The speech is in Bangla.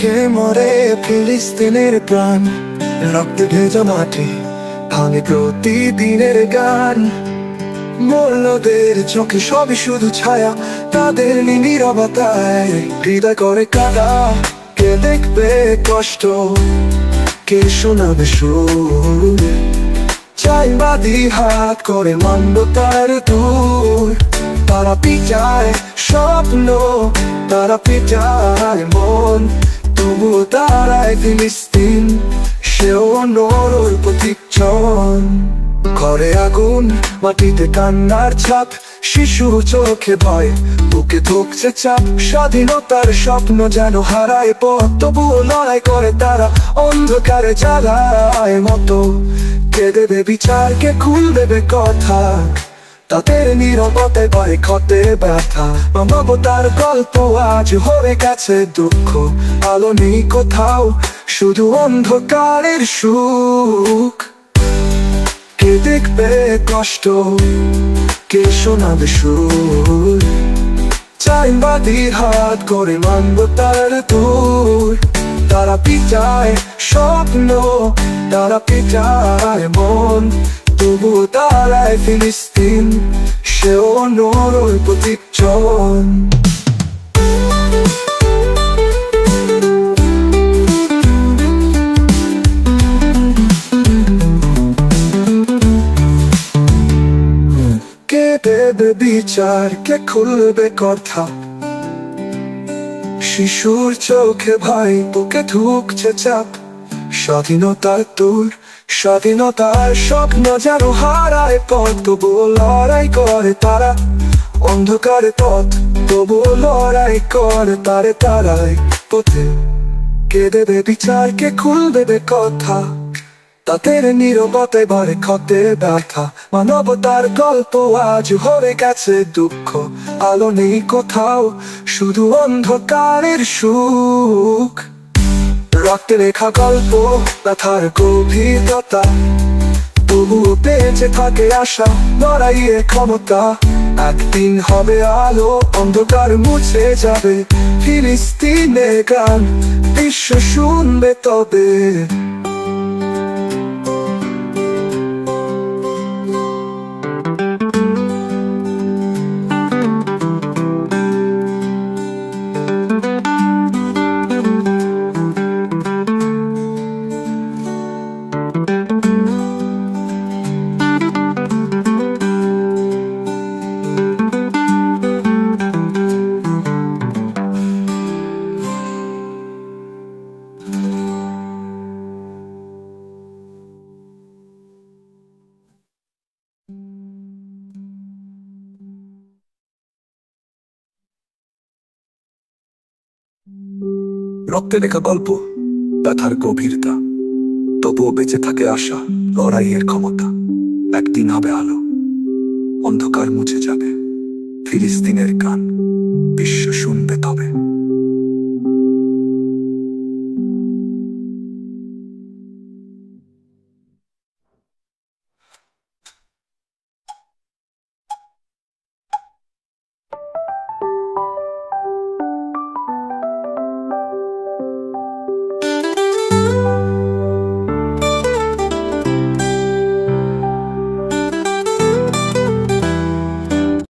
বুকে মরে ফিলিস্তিনের প্রাণ, রক্তে ভেজা মাটি ভাঙে প্রতিদিনের গান। মূল্যদের চোখে সবই শুধু ছায়া, তাদের নীরবতায় হৃদয় করে কাদা। কে দেখবে কষ্ট, কে শোনাবে সুর, চাইবাদী হাত করে মানবতার দূর। তারা পিটায় স্বপ্ন, তারা পিটায় মন, তবুও তারাই ফিলিস্তিন, সেও নরর প্রতীক্ষণ। ঘরে আগুন, মাটিতে কান্নার ছাপ, শিশু চোখে ভয়, বুকে ধুকছে চাপ। স্বাধীনতার স্বপ্ন যেন হারায় পথ, তবুও লড়াই করে তারা অন্ধকারে জ্বালায় মতো। কে দেবে বিচার, কে খুল দেবে কথা, তাদের নীরবতায় ভয় ক্ষতে ব্যথা। মানবতার গল্প আজ হয়ে গেছে দুঃখ, আলো নেই কোথাও, শুধু অন্ধকারের সুখ। কে দেখবে কষ্ট, কে শোনাবে সুর, চাইবাদী হাত করে মানবতার দূর। তারা পিটায় স্বপ্ন, তারা পিটায় মন, তবুও তারাই ফিলিস্তিন, সেও নরর প্রতীক্ষণ। কে দেবে বিচার, কে খুলবে কথা, শিশুর চোখে ভাই, বুকে ঢুকছে চাপ। স্বাধীনতার দূর, স্বাধীনতার স্বপ্ন যেন হারায় পথ, তবুও লড়াই করে তারা অন্ধকারে পথ, তবুও লড়াই করে তারাই পথে। কে দেবে বিচার, কে খুলবে কথা, তাদের নীরবতায় বাড়ে ক্ষতে ব্যথা। মানবতার গল্প আজ হয়ে গেছে দুঃখ, আলো নেই কোথাও, শুধু অন্ধকারের সুখ। রক্তে লেখা গল্প, ব্যথার গভীরতা, তবুও বেঁচে থাকে আশা, লড়াইয়ের ক্ষমতা। একদিন হবে আলো, অন্ধকার মুছে যাবে, ফিলিস্তিনের গান বিশ্ব শুনবে তবে। রক্তে লেখা গল্প, ব্যথার গভীরতা, তবুও বেঁচে থাকে আশা, লড়াইয়ের ক্ষমতা। একদিন হবে আলো, অন্ধকার মুছে যাবে, ফিলিস্তিনের গান বিশ্ব শুনবে তবে।